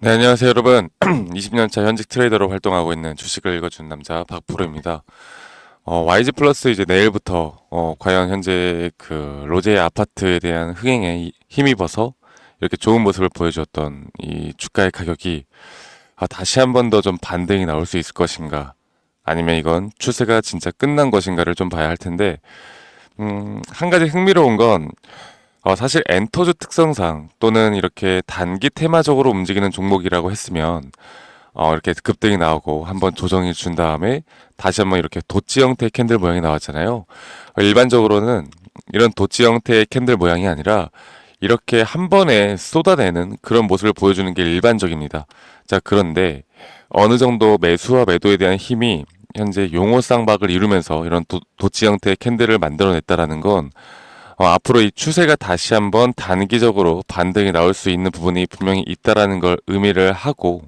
네, 안녕하세요, 여러분. 20년차 현직 트레이더로 활동하고 있는 주식을 읽어주는 남자 박프로입니다. YG 플러스 이제 내일부터 과연 현재 그 로제 아파트에 대한 흥행에 힘입어서 이렇게 좋은 모습을 보여주었던 이 주가의 가격이 다시 한 번 더 좀 반등이 나올 수 있을 것인가? 아니면 이건 추세가 진짜 끝난 것인가를 좀 봐야 할 텐데, 한 가지 흥미로운 건 사실 엔터주 특성상 또는 이렇게 단기 테마적으로 움직이는 종목이라고 했으면 이렇게 급등이 나오고 한번 조정이 준 다음에 다시 한번 이렇게 도치 형태의 캔들 모양이 나왔잖아요. 일반적으로는 이런 도치 형태의 캔들 모양이 아니라 이렇게 한 번에 쏟아내는 그런 모습을 보여주는 게 일반적입니다. 자, 그런데 어느 정도 매수와 매도에 대한 힘이 현재 용호 쌍박을 이루면서 이런 도치 형태의 캔들을 만들어냈다라는 건 앞으로 이 추세가 다시 한번 단기적으로 반등이 나올 수 있는 부분이 분명히 있다라는 걸 의미를 하고,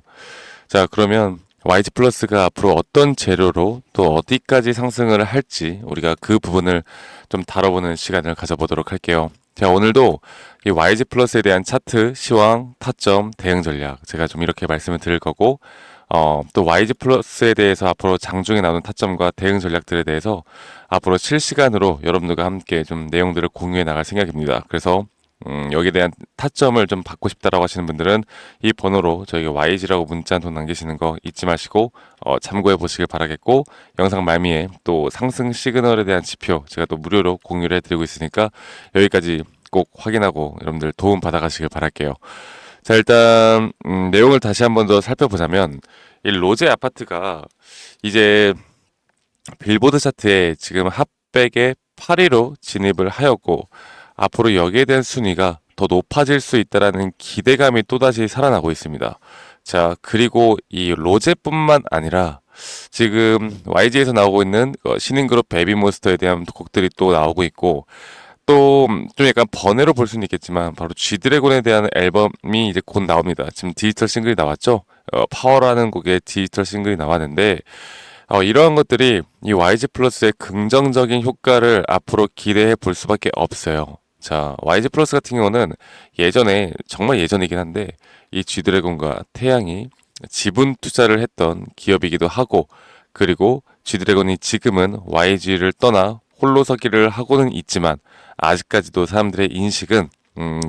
자, 그러면 YG 플러스가 앞으로 어떤 재료로 또 어디까지 상승을 할지 우리가 그 부분을 좀 다뤄보는 시간을 가져보도록 할게요. 자, 오늘도 이 YG 플러스에 대한 차트, 시황, 타점, 대응 전략 제가 좀 이렇게 말씀을 드릴 거고, 또 YG 플러스에 대해서 앞으로 장중에 나오는 타점과 대응 전략들에 대해서 앞으로 실시간으로 여러분들과 함께 좀 내용들을 공유해 나갈 생각입니다. 그래서 여기에 대한 타점을 좀 받고 싶다라고 하시는 분들은 이 번호로 저희가 YG라고 문자 한 통 남기시는 거 잊지 마시고 참고해 보시길 바라겠고, 영상 말미에 또 상승 시그널에 대한 지표 제가 또 무료로 공유를 해드리고 있으니까 여기까지 꼭 확인하고 여러분들 도움 받아가시길 바랄게요. 자, 일단 내용을 다시 한번 더 살펴보자면 이 로제 아파트가 이제 빌보드 차트에 지금 핫백에 8위로 진입을 하였고, 앞으로 여기에 대한 순위가 더 높아질 수 있다라는 기대감이 또다시 살아나고 있습니다. 자, 그리고 이 로제뿐만 아니라 지금 YG에서 나오고 있는 신인그룹 베이비몬스터에 대한 곡들이 또 나오고 있고, 또 좀 약간 번외로 볼 수는 있겠지만 바로 G드래곤에 대한 앨범이 이제 곧 나옵니다. 지금 디지털 싱글이 나왔죠. 파워라는 곡의 디지털 싱글이 나왔는데 이러한 것들이 이 YG 플러스의 긍정적인 효과를 앞으로 기대해 볼 수밖에 없어요. 자, YG 플러스 같은 경우는 예전에, 정말 예전이긴 한데, 이 G드래곤과 태양이 지분 투자를 했던 기업이기도 하고, 그리고 G드래곤이 지금은 YG를 떠나 홀로 서기를 하고는 있지만, 아직까지도 사람들의 인식은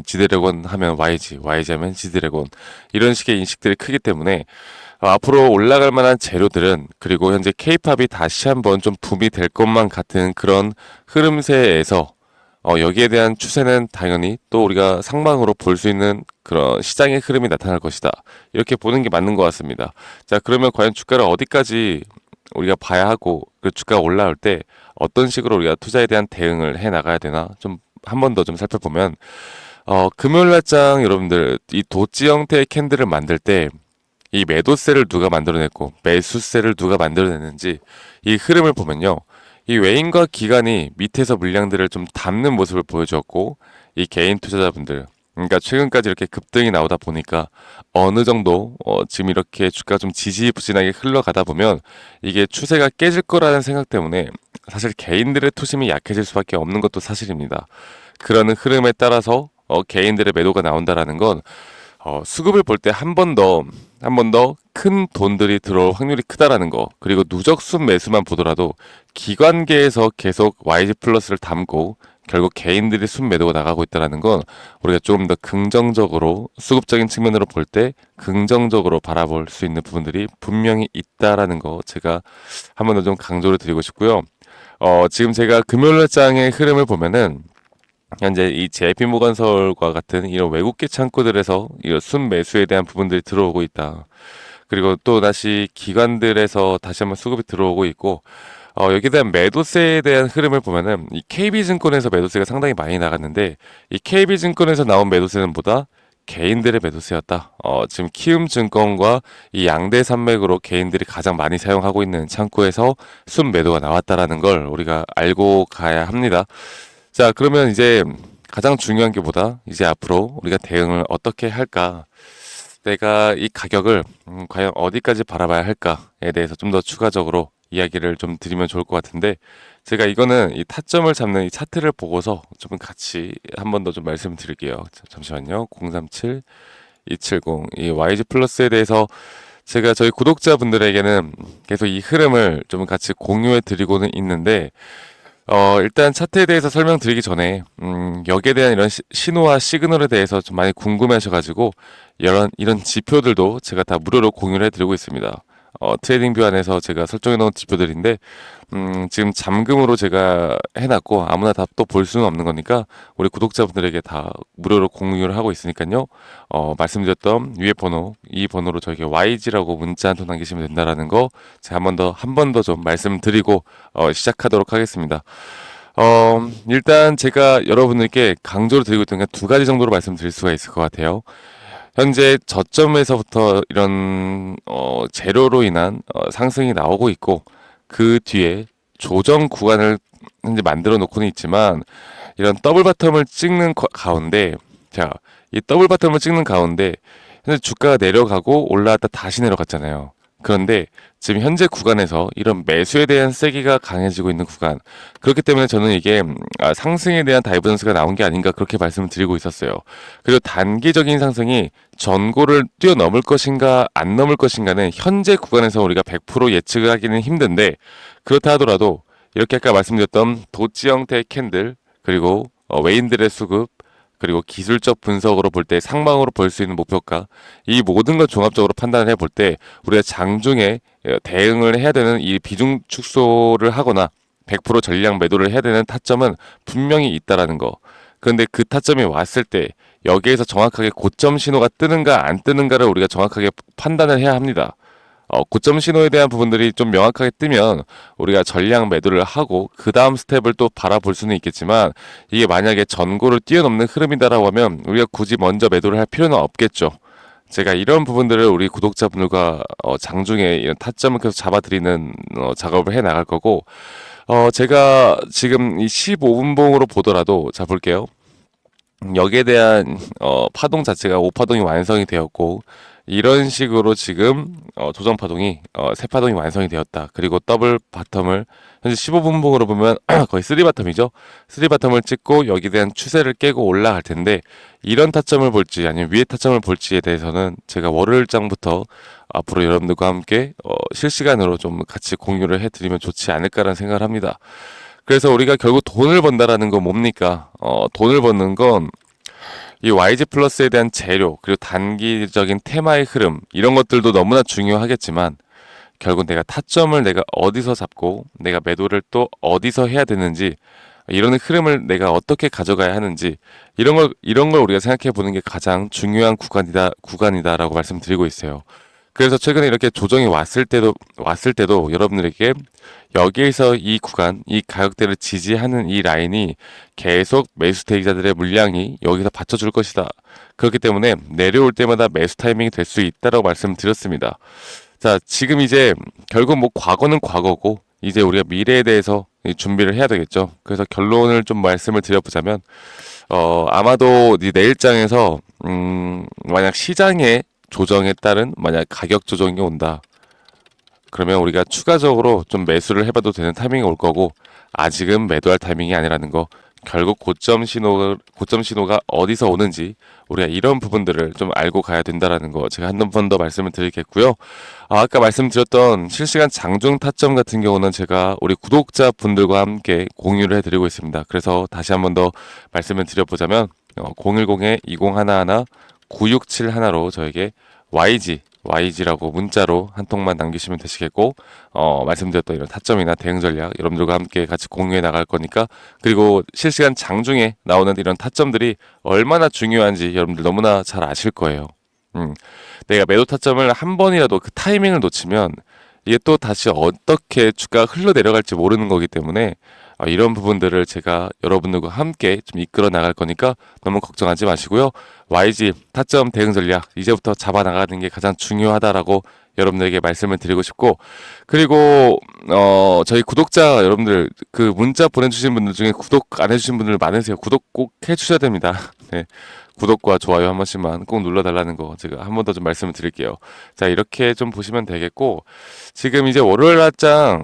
G드래곤 하면 YG, YG 하면 G드래곤, 이런 식의 인식들이 크기 때문에 앞으로 올라갈 만한 재료들은, 그리고 현재 K-팝이 다시 한번 좀 붐이 될 것만 같은 그런 흐름세에서 여기에 대한 추세는 당연히 또 우리가 상방으로 볼 수 있는 그런 시장의 흐름이 나타날 것이다. 이렇게 보는 게 맞는 것 같습니다. 자, 그러면 과연 주가를 어디까지 우리가 봐야 하고, 그 주가가 올라올 때 어떤 식으로 우리가 투자에 대한 대응을 해 나가야 되나 좀 한 번 더 좀 살펴보면, 금요일 날장 여러분들 이 도치 형태의 캔들을 만들 때 이 매도세를 누가 만들어냈고 매수세를 누가 만들어냈는지 이 흐름을 보면요. 이 외인과 기관이 밑에서 물량들을 좀 담는 모습을 보여주었고, 이 개인 투자자분들, 그러니까 최근까지 이렇게 급등이 나오다 보니까 어느 정도 지금 이렇게 주가가 좀 지지부진하게 흘러가다 보면 이게 추세가 깨질 거라는 생각 때문에 사실 개인들의 투심이 약해질 수밖에 없는 것도 사실입니다. 그러는 흐름에 따라서 개인들의 매도가 나온다라는 건 수급을 볼 때 한 번 더 큰 돈들이 들어올 확률이 크다라는 거, 그리고 누적순 매수만 보더라도 기관계에서 계속 YG 플러스를 담고 결국 개인들이 순 매도가 나가고 있다라는 건 우리가 조금 더 긍정적으로, 수급적인 측면으로 볼 때 긍정적으로 바라볼 수 있는 부분들이 분명히 있다라는 거 제가 한 번 더 좀 강조를 드리고 싶고요. 지금 제가 금요일 장의 흐름을 보면은 현재 이 JP 모건서울과 같은 이런 외국계 창구들에서 이런 순매수에 대한 부분들이 들어오고 있다. 그리고 또 다시 기관들에서 다시 한번 수급이 들어오고 있고, 여기에 대한 매도세에 대한 흐름을 보면은 이 KB증권에서 매도세가 상당히 많이 나갔는데, 이 KB증권에서 나온 매도세는 보다 개인들의 매도세였다. 지금 키움증권과 이 양대 산맥으로 개인들이 가장 많이 사용하고 있는 창구에서 순매도가 나왔다라는 걸 우리가 알고 가야 합니다. 자, 그러면 이제 가장 중요한 게 뭐다? 이제 앞으로 우리가 대응을 어떻게 할까? 내가 이 가격을 과연 어디까지 바라봐야 할까에 대해서 좀 더 추가적으로 이야기를 좀 드리면 좋을 것 같은데, 제가 이거는 이 타점을 잡는 이 차트를 보고서 좀 같이 한 번 더 좀 말씀드릴게요. 잠시만요. 037 270, 이 YG 플러스에 대해서 제가 저희 구독자분들에게는 계속 이 흐름을 좀 같이 공유해 드리고는 있는데, 일단 차트에 대해서 설명드리기 전에, 여기에 대한 이런 신호와 시그널에 대해서 좀 많이 궁금해 하셔가지고, 이런 지표들도 제가 다 무료로 공유를 해드리고 있습니다. 트레이딩 뷰 안에서 제가 설정해 놓은 지표들인데, 지금 잠금으로 제가 해놨고, 아무나 다 또 볼 수는 없는 거니까, 우리 구독자분들에게 다 무료로 공유를 하고 있으니까요. 말씀드렸던 위에 번호, 이 번호로 저에게 YG라고 문자 한 통 남기시면 된다라는 거, 제가 한 번 더 좀 말씀드리고, 시작하도록 하겠습니다. 일단 제가 여러분들께 강조를 드리고 있던 게 두 가지 정도로 말씀드릴 수가 있을 것 같아요. 현재 저점에서부터 이런 재료로 인한 상승이 나오고 있고 그 뒤에 조정 구간을 현재 만들어 놓고는 있지만 이런 더블 바텀을 찍는 가운데 자, 이 더블 바텀을 찍는 가운데 현재 주가가 내려가고 올라왔다 다시 내려갔잖아요. 그런데 지금 현재 구간에서 이런 매수에 대한 세기가 강해지고 있는 구간. 그렇기 때문에 저는 이게 상승에 대한 다이버전스가 나온 게 아닌가 그렇게 말씀을 드리고 있었어요. 그리고 단기적인 상승이 전고를 뛰어넘을 것인가 안 넘을 것인가는 현재 구간에서 우리가 100% 예측을 하기는 힘든데 그렇다 하더라도 이렇게 아까 말씀드렸던 도치 형태의 캔들 그리고 외인들의 수급 그리고 기술적 분석으로 볼 때 상방으로 볼 수 있는 목표가 이 모든 걸 종합적으로 판단을 해볼 때 우리가 장중에 대응을 해야 되는 이 비중 축소를 하거나 100% 전량 매도를 해야 되는 타점은 분명히 있다라는 거. 그런데 그 타점이 왔을 때 여기에서 정확하게 고점 신호가 뜨는가 안 뜨는가를 우리가 정확하게 판단을 해야 합니다. 고점 신호에 대한 부분들이 좀 명확하게 뜨면 우리가 전량 매도를 하고 그 다음 스텝을 또 바라볼 수는 있겠지만 이게 만약에 전고를 뛰어넘는 흐름이다라고 하면 우리가 굳이 먼저 매도를 할 필요는 없겠죠. 제가 이런 부분들을 우리 구독자분들과 장중에 이런 타점을 계속 잡아드리는 작업을 해 나갈 거고 제가 지금 이 15분봉으로 보더라도 자 볼게요. 여기에 대한 파동 자체가 5파동이 완성이 되었고 이런 식으로 지금 조정 파동이 세 파동이 완성이 되었다. 그리고 더블 바텀을 현재 15분봉으로 보면 거의 3바텀이죠. 3바텀을 찍고 여기에 대한 추세를 깨고 올라갈 텐데 이런 타점을 볼지 아니면 위에 타점을 볼지에 대해서는 제가 월요일장부터 앞으로 여러분들과 함께 실시간으로 좀 같이 공유를 해드리면 좋지 않을까라는 생각을 합니다. 그래서 우리가 결국 돈을 번다라는 건 뭡니까? 돈을 버는 건 이 YG 플러스에 대한 재료, 그리고 단기적인 테마의 흐름, 이런 것들도 너무나 중요하겠지만, 결국 내가 타점을 내가 어디서 잡고, 내가 매도를 또 어디서 해야 되는지, 이런 흐름을 내가 어떻게 가져가야 하는지, 이런 걸 우리가 생각해 보는 게 가장 중요한 구간이다라고 말씀드리고 있어요. 그래서 최근에 이렇게 조정이 왔을 때도 여러분들에게 여기에서 이 구간, 이 가격대를 지지하는 이 라인이 계속 매수 대기자들의 물량이 여기서 받쳐줄 것이다. 그렇기 때문에 내려올 때마다 매수 타이밍이 될 수 있다라고 말씀드렸습니다. 자, 지금 이제 결국 뭐 과거는 과거고 이제 우리가 미래에 대해서 준비를 해야 되겠죠. 그래서 결론을 좀 말씀을 드려보자면 아마도 이 내일장에서 만약 시장의 조정에 따른 만약 가격 조정이 온다. 그러면 우리가 추가적으로 좀 매수를 해봐도 되는 타이밍이 올 거고 아직은 매도할 타이밍이 아니라는 거. 결국 고점 신호가 어디서 오는지 우리가 이런 부분들을 좀 알고 가야 된다라는 거 제가 한 번 더 말씀을 드리겠고요. 아까 말씀드렸던 실시간 장중 타점 같은 경우는 제가 우리 구독자분들과 함께 공유를 해드리고 있습니다. 그래서 다시 한 번 더 말씀을 드려보자면 010-2011-9671로 저에게 YG라고 문자로 한 통만 남기시면 되시겠고 말씀드렸던 이런 타점이나 대응 전략 여러분들과 함께 같이 공유해 나갈 거니까 그리고 실시간 장중에 나오는 이런 타점들이 얼마나 중요한지 여러분들 너무나 잘 아실 거예요. 내가 매도 타점을 한 번이라도 그 타이밍을 놓치면 이게 또 다시 어떻게 주가가 흘러내려갈지 모르는 거기 때문에 이런 부분들을 제가 여러분들과 함께 좀 이끌어 나갈 거니까 너무 걱정하지 마시고요. YG 타점 대응 전략 이제부터 잡아 나가는 게 가장 중요하다라고 여러분들에게 말씀을 드리고 싶고 그리고 저희 구독자 여러분들 그 문자 보내주신 분들 중에 구독 안 해주신 분들 많으세요. 구독 꼭 해주셔야 됩니다. 네. 구독과 좋아요 한 번씩만 꼭 눌러달라는 거 제가 한 번 더 좀 말씀을 드릴게요. 자 이렇게 좀 보시면 되겠고 지금 이제 월요일 낮장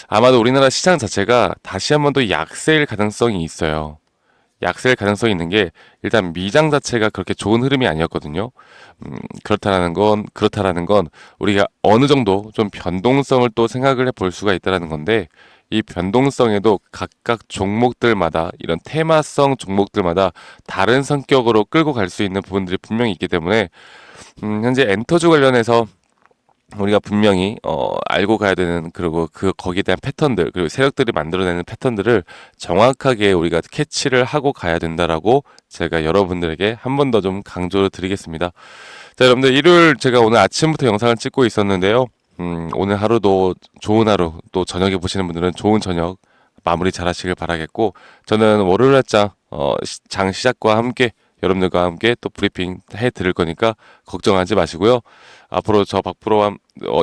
아마도 우리나라 시장 자체가 다시 한 번 더 약세일 가능성이 있어요. 약세일 가능성이 있는 게 일단 미장 자체가 그렇게 좋은 흐름이 아니었거든요. 그렇다라는 건 우리가 어느 정도 좀 변동성을 또 생각을 해볼 수가 있다라는 건데 이 변동성에도 각각 종목들마다 이런 테마성 종목들마다 다른 성격으로 끌고 갈 수 있는 부분들이 분명히 있기 때문에 현재 엔터주 관련해서 우리가 분명히 알고 가야 되는 그리고 그 거기에 대한 패턴들 그리고 세력들이 만들어내는 패턴들을 정확하게 우리가 캐치를 하고 가야 된다라고 제가 여러분들에게 한 번 더 좀 강조를 드리겠습니다. 자, 여러분들 일요일 제가 오늘 아침부터 영상을 찍고 있었는데요. 오늘 하루도 좋은 하루 또 저녁에 보시는 분들은 좋은 저녁 마무리 잘 하시길 바라겠고 저는 월요일 날장 장 시작과 함께 여러분들과 함께 또 브리핑 해 드릴 거니까 걱정하지 마시고요. 앞으로 저 박프로와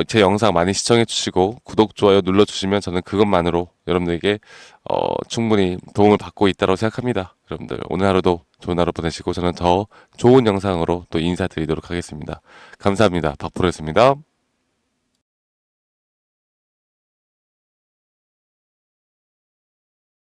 제 영상 많이 시청해 주시고 구독, 좋아요 눌러 주시면 저는 그것만으로 여러분들에게 충분히 도움을 받고 있다고 생각합니다. 여러분들 오늘 하루도 좋은 하루 보내시고 저는 더 좋은 영상으로 또 인사드리도록 하겠습니다. 감사합니다. 박프로였습니다.